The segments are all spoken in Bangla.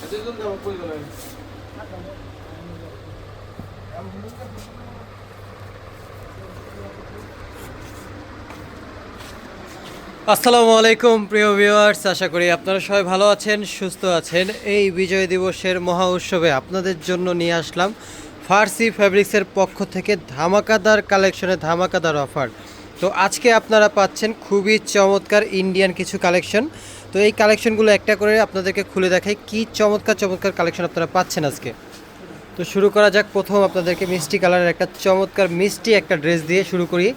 আসসালামু আলাইকুম প্রিয় ভিউয়ার্স, আশা করি আপনারা সবাই ভালো আছেন, সুস্থ আছেন। এই বিজয় দিবসের মহা উৎসবে আপনাদের জন্য নিয়ে আসলাম ফার্সি ফ্যাব্রিক্সের পক্ষ থেকে ধামাকাদার কালেকশনে ধামাকাদার অফার। তো আজকে আপনারা পাচ্ছেন খুবই চমৎকার ইন্ডিয়ান কিছু কালেকশন। তো এই কালেকশনগুলো একটা করে আপনাদেরকে খুলে দেখাই কি চমৎকার চমৎকার কালেকশন আপনারা পাচ্ছেন আজকে। তো শুরু করা যাক। প্রথম আপনাদেরকে মিষ্টি কালারের একটা চমৎকার মিষ্টি একটা ড্রেস দিয়ে শুরু করি।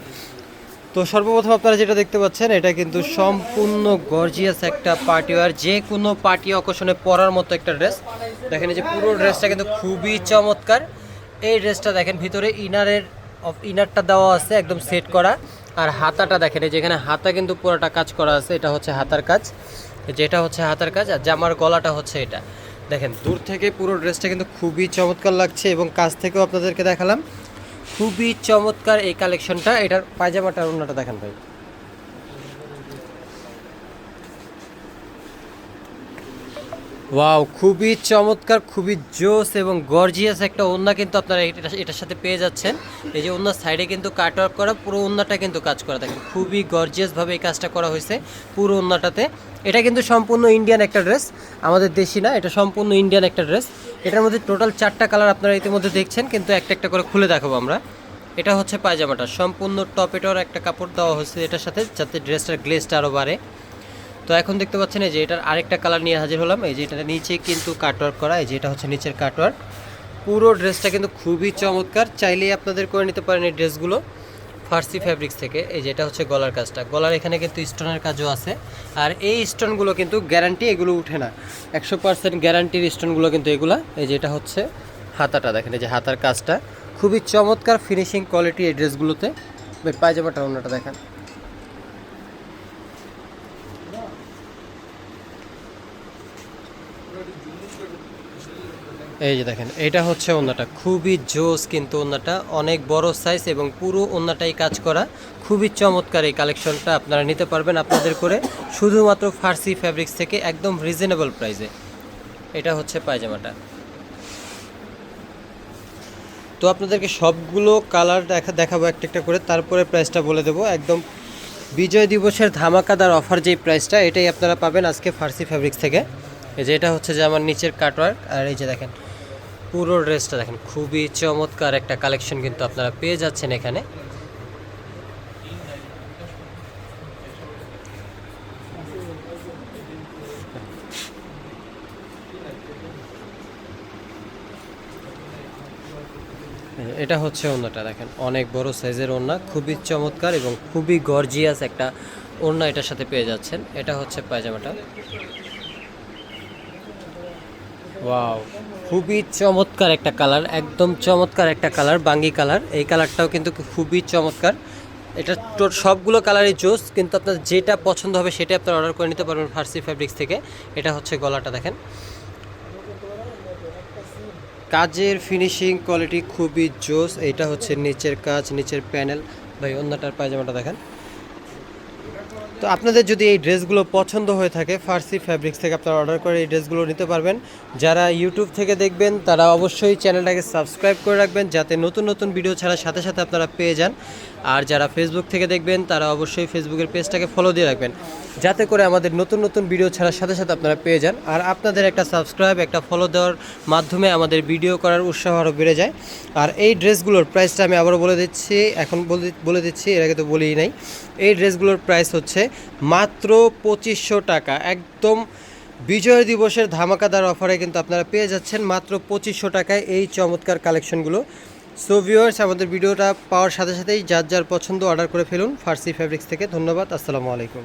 তো সর্বপ্রথম আপনারা যেটা দেখতে পাচ্ছেন, এটা কিন্তু সম্পূর্ণ গর্জিয়াস একটা পার্টি ওয়্যার, যে কোনো পার্টি অকেশনে পরার মতো একটা ড্রেস। দেখেন এই যে পুরো ড্রেসটা কিন্তু খুবই চমৎকার। এই ড্রেসটা দেখেন ভিতরে ইনারটা দেওয়া আছে একদম সেট করা, আর হাতাটা দেখেন এই যেখানে হাতা কিন্তু পুরোটা কাজ করা আছে, এটা হচ্ছে হাতার কাজ, যেটা হচ্ছে হাতার কাজ। আর জামার গলাটা হচ্ছে এটা। দেখেন দূর থেকে পুরো ড্রেসটা কিন্তু খুবই চমৎকার লাগছে, এবং কাছ থেকেও আপনাদেরকে দেখালাম খুবই চমৎকার এই কালেকশনটা। এটার পায়জামাটার ওড়নাটা দেখেন ভাই, ওয়াও, খুবই চমৎকার, খুবই জোস এবং গর্জিয়াস একটা ওড়না কিন্তু আপনারা এটার সাথে পেয়ে যাচ্ছেন। এই যে ওড়নার সাইডে কিন্তু কাটওয়ার্ক করা, পুরো ওড়নাটা কিন্তু কাজ করা, দেখেন খুবই গর্জিয়াসভাবে এই কাজটা করা হয়েছে পুরো ওড়নাটাতে। এটা কিন্তু সম্পূর্ণ ইন্ডিয়ান একটা ড্রেস, আমাদের দেশি না, এটা সম্পূর্ণ ইন্ডিয়ান একটা ড্রেস। এটার মধ্যে টোটাল 4টা কালার আপনারা ইতিমধ্যে দেখছেন, কিন্তু একটা একটা করে খুলে দেখাবো আমরা। এটা হচ্ছে পায়জামাটা, সম্পূর্ণ টপেটর একটা কাপড় দেওয়া হয়েছে এটার সাথে, যাতে ড্রেসটার গ্লেজটা আরও বাড়ে। তো এখন দেখতে পাচ্ছেন এই যে এটার আরেকটা কালার নিয়ে হাজির হলাম। এই যে এটা নিচে কিন্তু কাটওয়ার্ক করা, এই যে এটা হচ্ছে নিচের কাটওয়ার্ক। পুরো ড্রেসটা কিন্তু খুবই চমৎকার, চাইলেই আপনাদের করে নিতে পারেন এই ড্রেসগুলো ফার্সি ফ্যাব্রিক্স থেকে। এই যে এটা হচ্ছে গলার কাজটা, গলার এখানে কিন্তু স্টোনের কাজও আছে। আর এই স্টোনগুলো কিন্তু গ্যারান্টি, এগুলো উঠে না, 100% গ্যারান্টির স্টোনগুলো কিন্তু এগুলা। এই যে এটা হচ্ছে হাতাটা, দেখেন এই যে হাতার কাজটা খুবই চমৎকার, ফিনিশিং কোয়ালিটি এই ড্রেসগুলোতে। পায়জামাটা ওড়নাটা দেখেন, এই যে দেখেন এটা হচ্ছে ওড়নাটা, খুবই জোস কিন্তু ওড়নাটা, অনেক বড় সাইজ এবং পুরো ওড়নাটাই কাজ করা। খুবই চমৎকার এই কালেকশনটা আপনারা নিতে পারবেন আপনাদের করে শুধুমাত্র ফার্সি ফ্যাব্রিক্স থেকে একদম রিজনেবল প্রাইসে। এটা হচ্ছে পায়জামাটা। তো আপনাদেরকে সবগুলো কালার দেখাবো একটা একটা করে, তারপরে প্রাইসটা বলে দেবো। একদম বিজয় দিবসের ধামাকাদার অফার যেই প্রাইসটা, এটাই আপনারা পাবেন আজকে ফার্সি ফ্যাব্রিক্স থেকে। এই যে এটা হচ্ছে যে আমার নিচের কাটওয়ার্ক, আর এই যে দেখেন পুরো ড্রেসটা দেখেন খুবই চমৎকার একটা কালেকশন কিন্তু আপনারা পেয়ে যাচ্ছেন এখানে। এটা হচ্ছে ওড়নাটা, দেখেন অনেক বড় সাইজের ওড়না, খুবই চমৎকার এবং খুবই গর্জিয়াস একটা ওড়না এটার সাথে পেয়ে যাচ্ছেন। এটা হচ্ছে পায়জামাটা, ওয়াও, খুবই চমৎকার একটা কালার, একদম চমৎকার একটা কালার, বাঙ্গি কালার। এই কালারটাও কিন্তু খুবই চমৎকার। এটা সবগুলো কালারই জোস, কিন্তু আপনার যেটা পছন্দ হবে সেটা আপনার অর্ডার করে নিতে পারবেন ফার্সি ফ্যাব্রিক্স থেকে। এটা হচ্ছে গলাটা, দেখেন কাজের ফিনিশিং কোয়ালিটি খুবই জোস। এটা হচ্ছে নিচের কাজ, নিচের প্যানেল। ভাই ওড়নাটার পায়জামাটা দেখেন। তো আপনাদের যদি এই ড্রেসগুলো পছন্দ হয়ে থাকে, ফার্সি ফ্যাব্রিক্স থেকে আপনারা অর্ডার করে এই ড্রেসগুলো নিতে পারবেন। যারা ইউটিউব থেকে দেখবেন তারা অবশ্যই চ্যানেলটাকে সাবস্ক্রাইব করে রাখবেন, যাতে নতুন নতুন ভিডিও ছাড়ার সাথে সাথে আপনারা পেয়ে যান। আর যারা ফেসবুক থেকে দেখবেন তারা অবশ্যই ফেসবুকের পেজটাকে ফলো দিয়ে রাখবেন, যাতে করে আমাদের নতুন নতুন ভিডিও ছাড়ার সাথে সাথে আপনারা পেয়ে যান। আর আপনাদের একটা সাবস্ক্রাইব, একটা ফলো দেওয়ার মাধ্যমে আমাদের ভিডিও করার উৎসাহ আরও বেড়ে যায়। আর এই ড্রেসগুলোর প্রাইসটা আমি আবারও বলে দিচ্ছি, এখন বলে দিচ্ছি, এর আগে তো বলেই নাই। এই ড্রেসগুলোর প্রাইস হচ্ছে মাত্র 2500 টাকা। একদম বিজয় দিবসের ধামাকাদার অফারে কিন্তু আপনারা পেয়ে যাচ্ছেন মাত্র 2500 টাকায় এই চমৎকার কালেকশনগুলো। সো ভিউয়ার্স, আমাদের ভিডিওটা পাওয়ার সাথে সাথেই যার যার পছন্দ অর্ডার করে ফেলুন ফার্সি ফ্যাব্রিক্স থেকে। ধন্যবাদ, আসসালামু আলাইকুম।